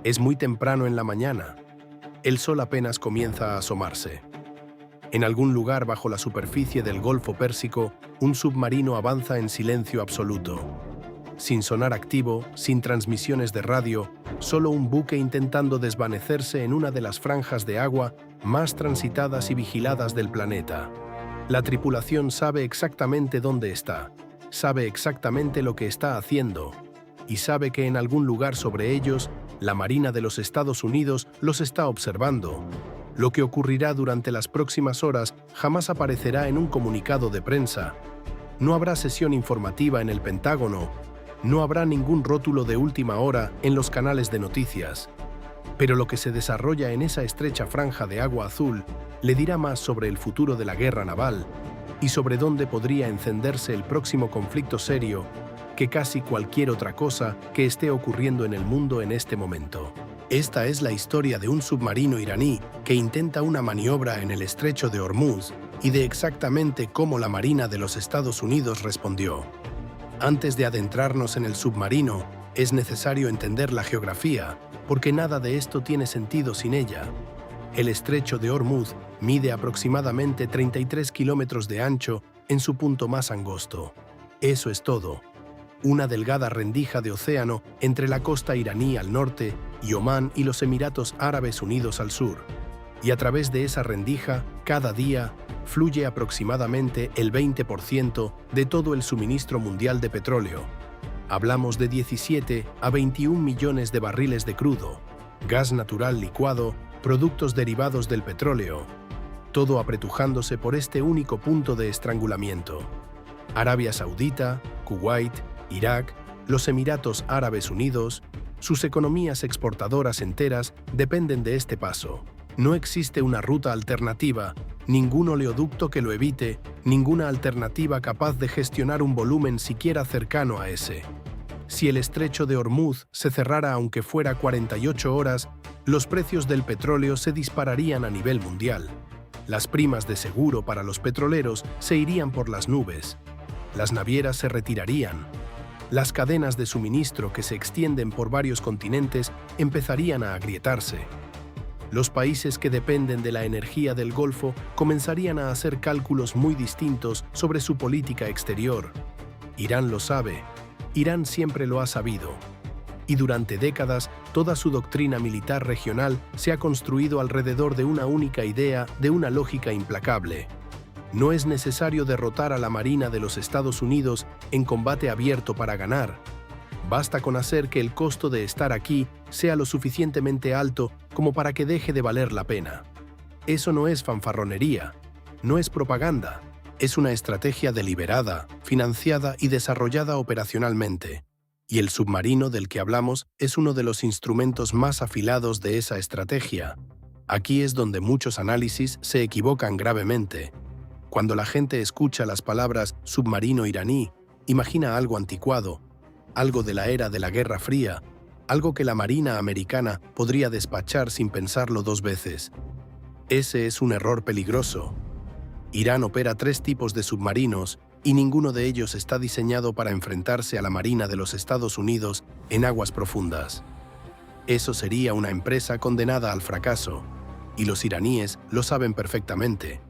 Es muy temprano en la mañana. El sol apenas comienza a asomarse. En algún lugar bajo la superficie del Golfo Pérsico, un submarino avanza en silencio absoluto. Sin sonar activo, sin transmisiones de radio, solo un buque intentando desvanecerse en una de las franjas de agua más transitadas y vigiladas del planeta. La tripulación sabe exactamente dónde está, sabe exactamente lo que está haciendo, y sabe que en algún lugar sobre ellos, la Marina de los Estados Unidos los está observando. Lo que ocurrirá durante las próximas horas jamás aparecerá en un comunicado de prensa. No habrá sesión informativa en el Pentágono, no habrá ningún rótulo de última hora en los canales de noticias. Pero lo que se desarrolla en esa estrecha franja de agua azul le dirá más sobre el futuro de la guerra naval y sobre dónde podría encenderse el próximo conflicto serio que casi cualquier otra cosa que esté ocurriendo en el mundo en este momento. Esta es la historia de un submarino iraní que intenta una maniobra en el estrecho de Hormuz y de exactamente cómo la Marina de los Estados Unidos respondió. Antes de adentrarnos en el submarino, es necesario entender la geografía, porque nada de esto tiene sentido sin ella. El estrecho de Hormuz mide aproximadamente 33 kilómetros de ancho en su punto más angosto. Eso es todo. Una delgada rendija de océano entre la costa iraní al norte y Omán y los Emiratos Árabes Unidos al sur. Y a través de esa rendija, cada día, fluye aproximadamente el 20% de todo el suministro mundial de petróleo. Hablamos de 17 a 21 millones de barriles de crudo, gas natural licuado, productos derivados del petróleo, todo apretujándose por este único punto de estrangulamiento. Arabia Saudita, Kuwait, Irak, los Emiratos Árabes Unidos, sus economías exportadoras enteras dependen de este paso. No existe una ruta alternativa, ningún oleoducto que lo evite, ninguna alternativa capaz de gestionar un volumen siquiera cercano a ese. Si el estrecho de Hormuz se cerrara aunque fuera 48 horas, los precios del petróleo se dispararían a nivel mundial. Las primas de seguro para los petroleros se irían por las nubes. Las navieras se retirarían. Las cadenas de suministro que se extienden por varios continentes empezarían a agrietarse. Los países que dependen de la energía del Golfo comenzarían a hacer cálculos muy distintos sobre su política exterior. Irán lo sabe. Irán siempre lo ha sabido. Y durante décadas, toda su doctrina militar regional se ha construido alrededor de una única idea, de una lógica implacable. No es necesario derrotar a la Marina de los Estados Unidos en combate abierto para ganar. Basta con hacer que el costo de estar aquí sea lo suficientemente alto como para que deje de valer la pena. Eso no es fanfarronería, no es propaganda, es una estrategia deliberada, financiada y desarrollada operacionalmente. Y el submarino del que hablamos es uno de los instrumentos más afilados de esa estrategia. Aquí es donde muchos análisis se equivocan gravemente. Cuando la gente escucha las palabras submarino iraní, imagina algo anticuado, algo de la era de la Guerra Fría, algo que la Marina americana podría despachar sin pensarlo dos veces. Ese es un error peligroso. Irán opera 3 tipos de submarinos y ninguno de ellos está diseñado para enfrentarse a la Marina de los Estados Unidos en aguas profundas. Eso sería una empresa condenada al fracaso, y los iraníes lo saben perfectamente.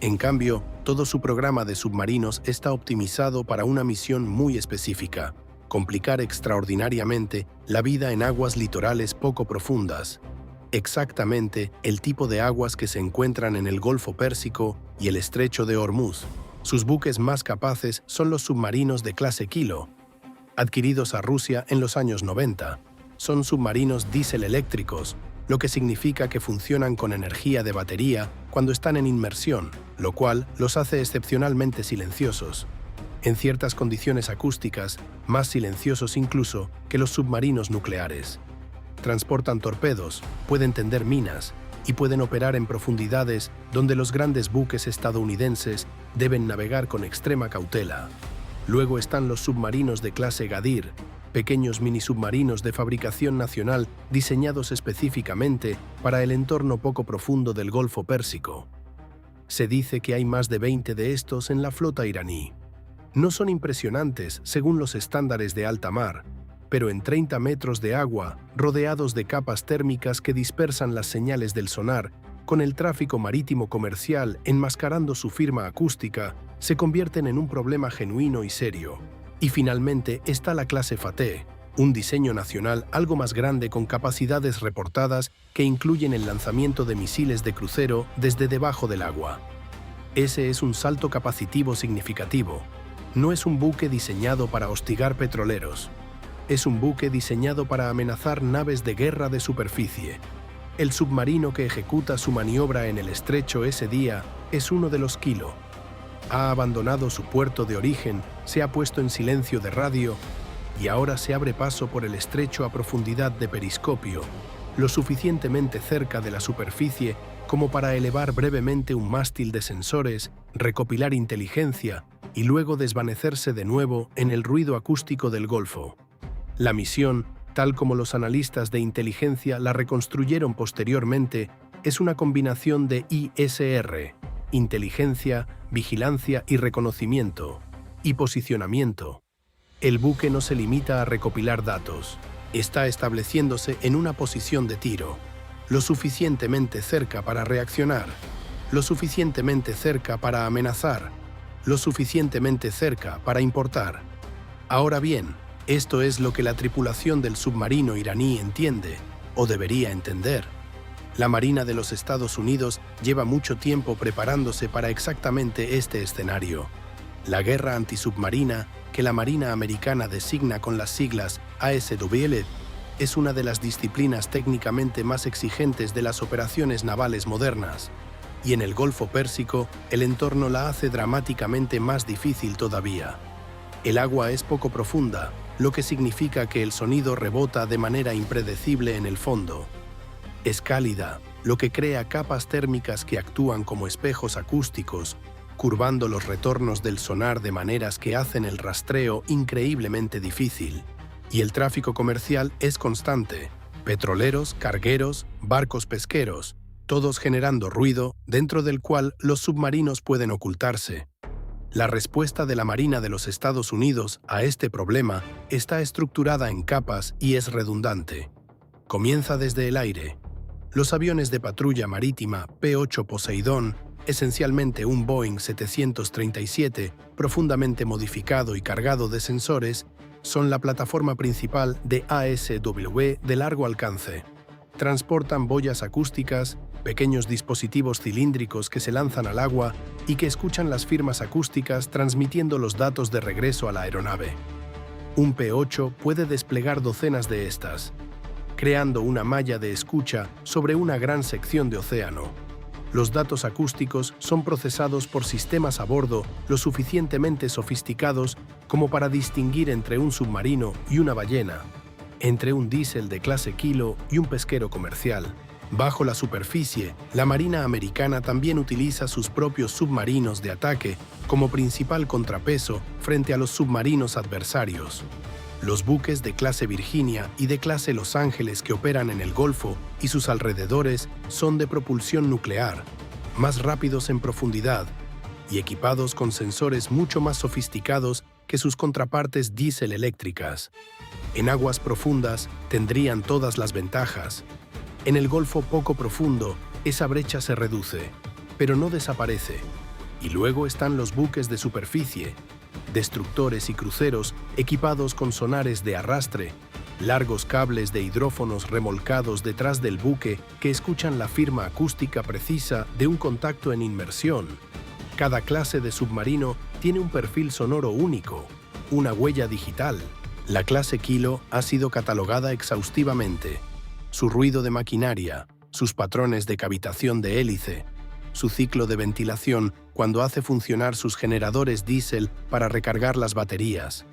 En cambio, todo su programa de submarinos está optimizado para una misión muy específica: complicar extraordinariamente la vida en aguas litorales poco profundas. Exactamente el tipo de aguas que se encuentran en el Golfo Pérsico y el estrecho de Hormuz. Sus buques más capaces son los submarinos de clase Kilo, adquiridos a Rusia en los años 90. Son submarinos diésel eléctricos, lo que significa que funcionan con energía de batería cuando están en inmersión, lo cual los hace excepcionalmente silenciosos. En ciertas condiciones acústicas, más silenciosos incluso que los submarinos nucleares. Transportan torpedos, pueden tender minas y pueden operar en profundidades donde los grandes buques estadounidenses deben navegar con extrema cautela. Luego están los submarinos de clase Gadir, pequeños minisubmarinos de fabricación nacional diseñados específicamente para el entorno poco profundo del Golfo Pérsico. Se dice que hay más de 20 de estos en la flota iraní. No son impresionantes según los estándares de alta mar, pero en 30 metros de agua, rodeados de capas térmicas que dispersan las señales del sonar, con el tráfico marítimo comercial enmascarando su firma acústica, se convierten en un problema genuino y serio. Y finalmente está la clase Fateh, un diseño nacional algo más grande con capacidades reportadas que incluyen el lanzamiento de misiles de crucero desde debajo del agua. Ese es un salto capacitivo significativo. No es un buque diseñado para hostigar petroleros. Es un buque diseñado para amenazar naves de guerra de superficie. El submarino que ejecuta su maniobra en el estrecho ese día es uno de los Kilo. Ha abandonado su puerto de origen, se ha puesto en silencio de radio y ahora se abre paso por el estrecho a profundidad de periscopio, lo suficientemente cerca de la superficie como para elevar brevemente un mástil de sensores, recopilar inteligencia y luego desvanecerse de nuevo en el ruido acústico del Golfo. La misión, tal como los analistas de inteligencia la reconstruyeron posteriormente, es una combinación de ISR, inteligencia, vigilancia y reconocimiento, y posicionamiento. El buque no se limita a recopilar datos. Está estableciéndose en una posición de tiro, lo suficientemente cerca para reaccionar, lo suficientemente cerca para amenazar, lo suficientemente cerca para importar. Ahora bien, esto es lo que la tripulación del submarino iraní entiende, o debería entender. La Marina de los Estados Unidos lleva mucho tiempo preparándose para exactamente este escenario. La guerra antisubmarina, que la Marina americana designa con las siglas ASW, es una de las disciplinas técnicamente más exigentes de las operaciones navales modernas, y en el Golfo Pérsico el entorno la hace dramáticamente más difícil todavía. El agua es poco profunda, lo que significa que el sonido rebota de manera impredecible en el fondo. Es cálida, lo que crea capas térmicas que actúan como espejos acústicos, curvando los retornos del sonar de maneras que hacen el rastreo increíblemente difícil. Y el tráfico comercial es constante. Petroleros, cargueros, barcos pesqueros, todos generando ruido dentro del cual los submarinos pueden ocultarse. La respuesta de la Marina de los Estados Unidos a este problema está estructurada en capas y es redundante. Comienza desde el aire. Los aviones de patrulla marítima P-8 Poseidón, esencialmente un Boeing 737 profundamente modificado y cargado de sensores, son la plataforma principal de ASW de largo alcance. Transportan boyas acústicas, pequeños dispositivos cilíndricos que se lanzan al agua y que escuchan las firmas acústicas transmitiendo los datos de regreso a la aeronave. Un P-8 puede desplegar docenas de estas, creando una malla de escucha sobre una gran sección de océano. Los datos acústicos son procesados por sistemas a bordo lo suficientemente sofisticados como para distinguir entre un submarino y una ballena, entre un diésel de clase Kilo y un pesquero comercial. Bajo la superficie, la Marina americana también utiliza sus propios submarinos de ataque como principal contrapeso frente a los submarinos adversarios. Los buques de clase Virginia y de clase Los Ángeles que operan en el Golfo y sus alrededores son de propulsión nuclear, más rápidos en profundidad y equipados con sensores mucho más sofisticados que sus contrapartes diésel eléctricas. En aguas profundas tendrían todas las ventajas. En el Golfo poco profundo, esa brecha se reduce, pero no desaparece. Y luego están los buques de superficie, destructores y cruceros equipados con sonares de arrastre, largos cables de hidrófonos remolcados detrás del buque que escuchan la firma acústica precisa de un contacto en inmersión. Cada clase de submarino tiene un perfil sonoro único, una huella digital. La clase Kilo ha sido catalogada exhaustivamente. Su ruido de maquinaria, sus patrones de cavitación de hélice, su ciclo de ventilación cuando hace funcionar sus generadores diésel para recargar las baterías.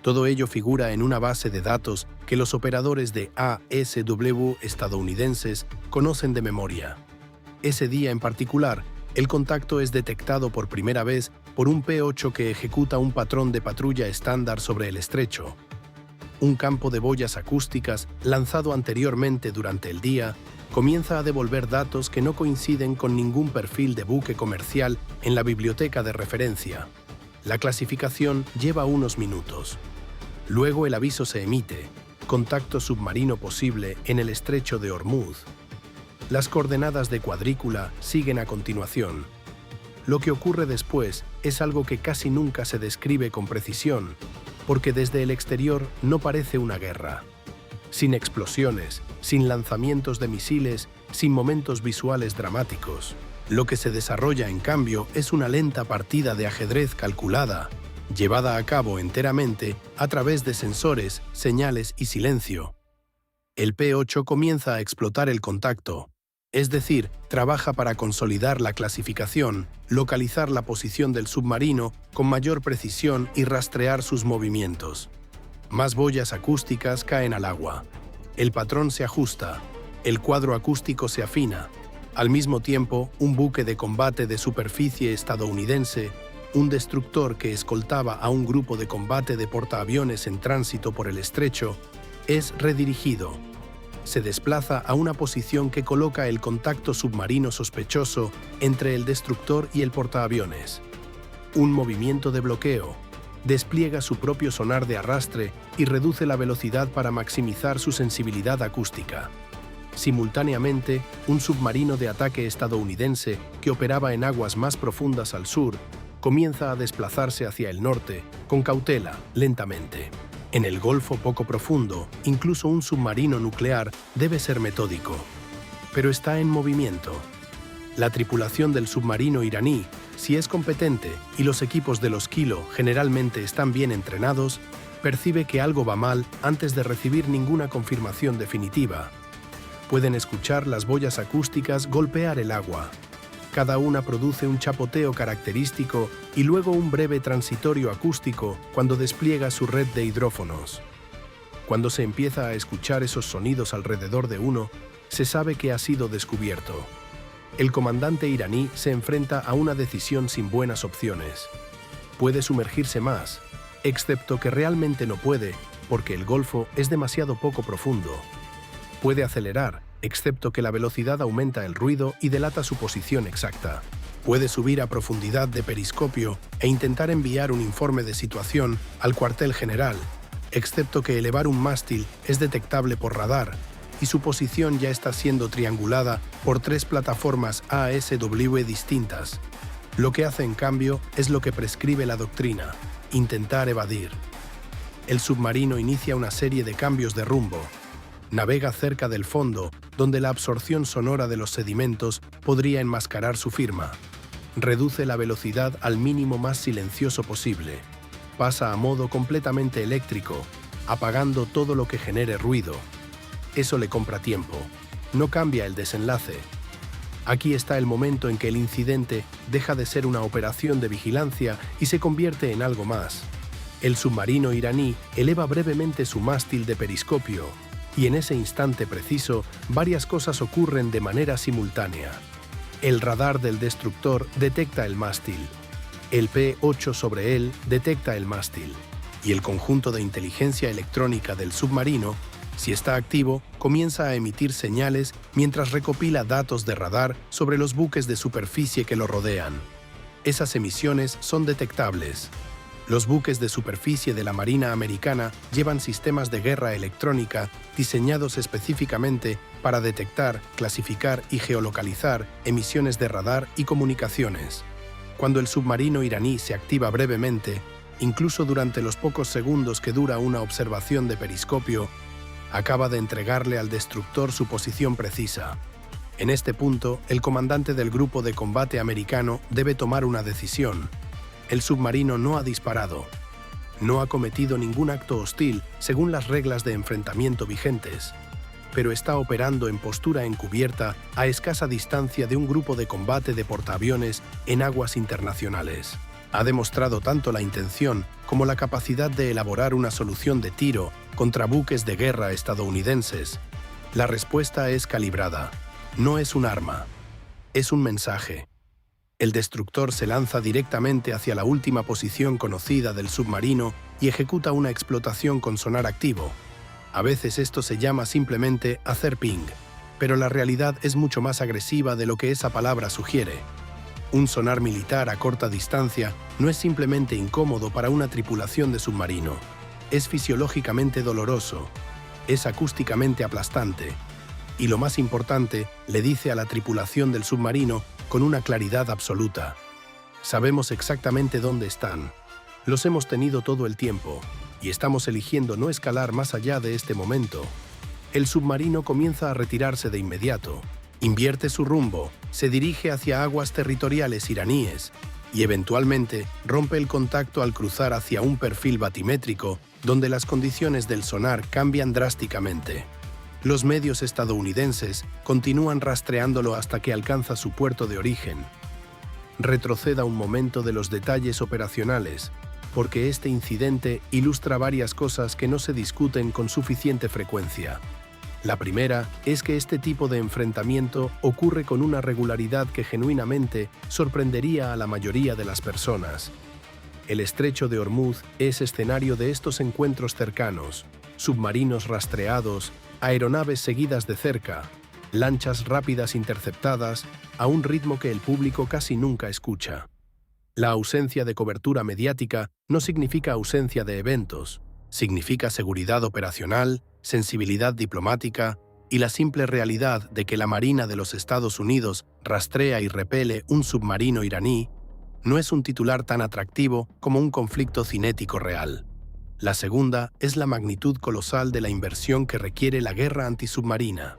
Todo ello figura en una base de datos que los operadores de ASW estadounidenses conocen de memoria. Ese día en particular, el contacto es detectado por primera vez por un P-8 que ejecuta un patrón de patrulla estándar sobre el estrecho. Un campo de boyas acústicas, lanzado anteriormente durante el día, comienza a devolver datos que no coinciden con ningún perfil de buque comercial en la biblioteca de referencia. La clasificación lleva unos minutos. Luego el aviso se emite, Contacto submarino posible en el estrecho de Hormuz. Las coordenadas de cuadrícula siguen a continuación. Lo que ocurre después es algo que casi nunca se describe con precisión, porque desde el exterior no parece una guerra. Sin explosiones, sin lanzamientos de misiles, sin momentos visuales dramáticos. Lo que se desarrolla, en cambio, es una lenta partida de ajedrez calculada, llevada a cabo enteramente a través de sensores, señales y silencio. El P-8 comienza a explotar el contacto, es decir, trabaja para consolidar la clasificación, localizar la posición del submarino con mayor precisión y rastrear sus movimientos. Más boyas acústicas caen al agua. El patrón se ajusta, el cuadro acústico se afina. Al mismo tiempo, un buque de combate de superficie estadounidense, un destructor que escoltaba a un grupo de combate de portaaviones en tránsito por el estrecho, es redirigido. Se desplaza a una posición que coloca el contacto submarino sospechoso entre el destructor y el portaaviones. Un movimiento de bloqueo. Despliega su propio sonar de arrastre y reduce la velocidad para maximizar su sensibilidad acústica. Simultáneamente, un submarino de ataque estadounidense que operaba en aguas más profundas al sur comienza a desplazarse hacia el norte, con cautela, lentamente. En el Golfo poco profundo, incluso un submarino nuclear debe ser metódico. Pero está en movimiento. La tripulación del submarino iraní, si es competente y los equipos de los Kilo generalmente están bien entrenados, percibe que algo va mal antes de recibir ninguna confirmación definitiva. Pueden escuchar las boyas acústicas golpear el agua. Cada una produce un chapoteo característico y luego un breve transitorio acústico cuando despliega su red de hidrófonos. Cuando se empieza a escuchar esos sonidos alrededor de uno, se sabe que ha sido descubierto. El comandante iraní se enfrenta a una decisión sin buenas opciones. Puede sumergirse más, excepto que realmente no puede, porque el Golfo es demasiado poco profundo. Puede acelerar, excepto que la velocidad aumenta el ruido y delata su posición exacta. Puede subir a profundidad de periscopio e intentar enviar un informe de situación al cuartel general, excepto que elevar un mástil es detectable por radar y su posición ya está siendo triangulada por 3 plataformas ASW distintas. Lo que hace, en cambio, es lo que prescribe la doctrina: intentar evadir. El submarino inicia una serie de cambios de rumbo. Navega cerca del fondo, donde la absorción sonora de los sedimentos podría enmascarar su firma. Reduce la velocidad al mínimo más silencioso posible. Pasa a modo completamente eléctrico, apagando todo lo que genere ruido. Eso le compra tiempo. No cambia el desenlace. Aquí está el momento en que el incidente deja de ser una operación de vigilancia y se convierte en algo más. El submarino iraní eleva brevemente su mástil de periscopio, y en ese instante preciso, varias cosas ocurren de manera simultánea. El radar del destructor detecta el mástil. El P-8 sobre él detecta el mástil. Y el conjunto de inteligencia electrónica del submarino, si está activo, comienza a emitir señales mientras recopila datos de radar sobre los buques de superficie que lo rodean. Esas emisiones son detectables. Los buques de superficie de la Marina Americana llevan sistemas de guerra electrónica diseñados específicamente para detectar, clasificar y geolocalizar emisiones de radar y comunicaciones. Cuando el submarino iraní se activa brevemente, incluso durante los pocos segundos que dura una observación de periscopio, acaba de entregarle al destructor su posición precisa. En este punto, el comandante del grupo de combate americano debe tomar una decisión. El submarino no ha disparado. No ha cometido ningún acto hostil según las reglas de enfrentamiento vigentes, pero está operando en postura encubierta a escasa distancia de un grupo de combate de portaaviones en aguas internacionales. Ha demostrado tanto la intención como la capacidad de elaborar una solución de tiro contra buques de guerra estadounidenses. La respuesta es calibrada. No es un arma. Es un mensaje. El destructor se lanza directamente hacia la última posición conocida del submarino y ejecuta una explotación con sonar activo. A veces esto se llama simplemente hacer ping, pero la realidad es mucho más agresiva de lo que esa palabra sugiere. Un sonar militar a corta distancia no es simplemente incómodo para una tripulación de submarino. Es fisiológicamente doloroso. Es acústicamente aplastante. Y lo más importante, le dice a la tripulación del submarino con una claridad absoluta: sabemos exactamente dónde están. Los hemos tenido todo el tiempo, y estamos eligiendo no escalar más allá de este momento. El submarino comienza a retirarse de inmediato, invierte su rumbo, se dirige hacia aguas territoriales iraníes, y eventualmente rompe el contacto al cruzar hacia un perfil batimétrico donde las condiciones del sonar cambian drásticamente. Los medios estadounidenses continúan rastreándolo hasta que alcanza su puerto de origen. Retroceda un momento de los detalles operacionales, porque este incidente ilustra varias cosas que no se discuten con suficiente frecuencia. La primera es que este tipo de enfrentamiento ocurre con una regularidad que genuinamente sorprendería a la mayoría de las personas. El estrecho de Hormuz es escenario de estos encuentros cercanos: submarinos rastreados, aeronaves seguidas de cerca, lanchas rápidas interceptadas a un ritmo que el público casi nunca escucha. La ausencia de cobertura mediática no significa ausencia de eventos, significa seguridad operacional, sensibilidad diplomática y la simple realidad de que la Marina de los Estados Unidos rastrea y repele un submarino iraní no es un titular tan atractivo como un conflicto cinético real. La segunda es la magnitud colosal de la inversión que requiere la guerra antisubmarina.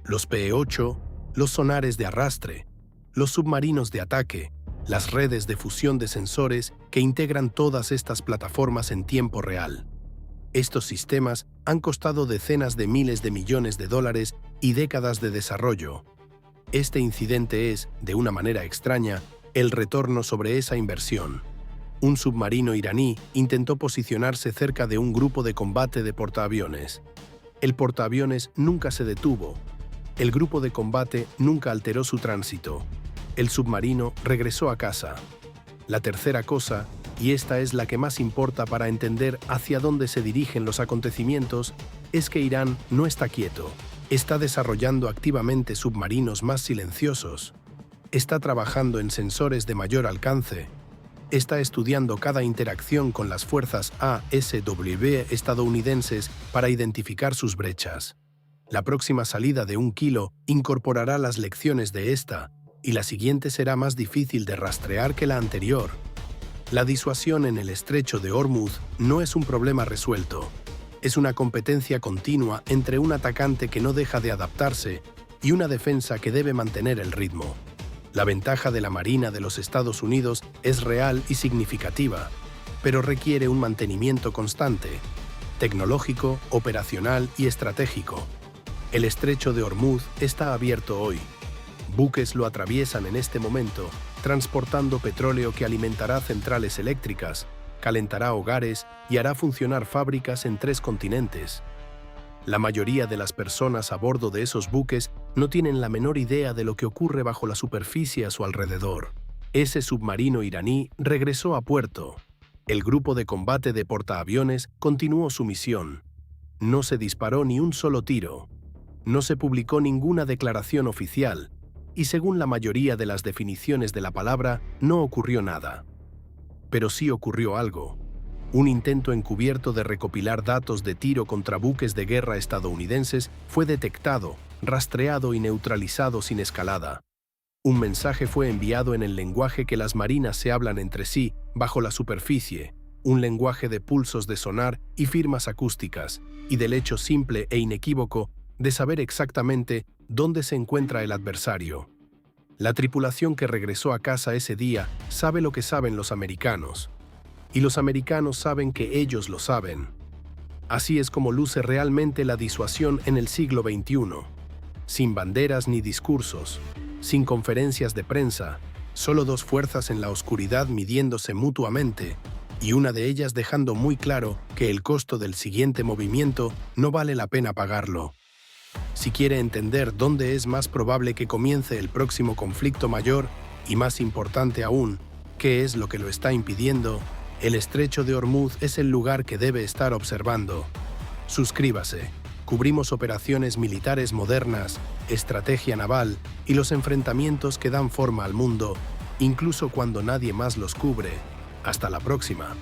Los PE-8, los sonares de arrastre, los submarinos de ataque, las redes de fusión de sensores que integran todas estas plataformas en tiempo real. Estos sistemas han costado decenas de miles de millones de dólares y décadas de desarrollo. Este incidente es, de una manera extraña, el retorno sobre esa inversión. Un submarino iraní intentó posicionarse cerca de un grupo de combate de portaaviones. El portaaviones nunca se detuvo. El grupo de combate nunca alteró su tránsito. El submarino regresó a casa. La tercera cosa, y esta es la que más importa para entender hacia dónde se dirigen los acontecimientos, es que Irán no está quieto. Está desarrollando activamente submarinos más silenciosos. Está trabajando en sensores de mayor alcance. Está estudiando cada interacción con las fuerzas ASW estadounidenses para identificar sus brechas. La próxima salida de 1 kilo incorporará las lecciones de esta, y la siguiente será más difícil de rastrear que la anterior. La disuasión en el estrecho de Hormuz no es un problema resuelto. Es una competencia continua entre un atacante que no deja de adaptarse y una defensa que debe mantener el ritmo. La ventaja de la Marina de los Estados Unidos es real y significativa, pero requiere un mantenimiento constante, tecnológico, operacional y estratégico. El estrecho de Hormuz está abierto hoy. Buques lo atraviesan en este momento, transportando petróleo que alimentará centrales eléctricas, calentará hogares y hará funcionar fábricas en 3 continentes. La mayoría de las personas a bordo de esos buques no tienen la menor idea de lo que ocurre bajo la superficie a su alrededor. Ese submarino iraní regresó a puerto. El grupo de combate de portaaviones continuó su misión. No se disparó ni un solo tiro. No se publicó ninguna declaración oficial, y según la mayoría de las definiciones de la palabra, no ocurrió nada. Pero sí ocurrió algo. Un intento encubierto de recopilar datos de tiro contra buques de guerra estadounidenses fue detectado, rastreado y neutralizado sin escalada. Un mensaje fue enviado en el lenguaje que las marinas se hablan entre sí, bajo la superficie, un lenguaje de pulsos de sonar y firmas acústicas, y del hecho simple e inequívoco de saber exactamente dónde se encuentra el adversario. La tripulación que regresó a casa ese día sabe lo que saben los americanos. Y los americanos saben que ellos lo saben. Así es como luce realmente la disuasión en el siglo XXI. Sin banderas ni discursos, sin conferencias de prensa, solo 2 fuerzas en la oscuridad midiéndose mutuamente, y una de ellas dejando muy claro que el costo del siguiente movimiento no vale la pena pagarlo. Si quiere entender dónde es más probable que comience el próximo conflicto mayor, y más importante aún, qué es lo que lo está impidiendo, el estrecho de Hormuz es el lugar que debe estar observando. Suscríbase. Cubrimos operaciones militares modernas, estrategia naval y los enfrentamientos que dan forma al mundo, incluso cuando nadie más los cubre. Hasta la próxima.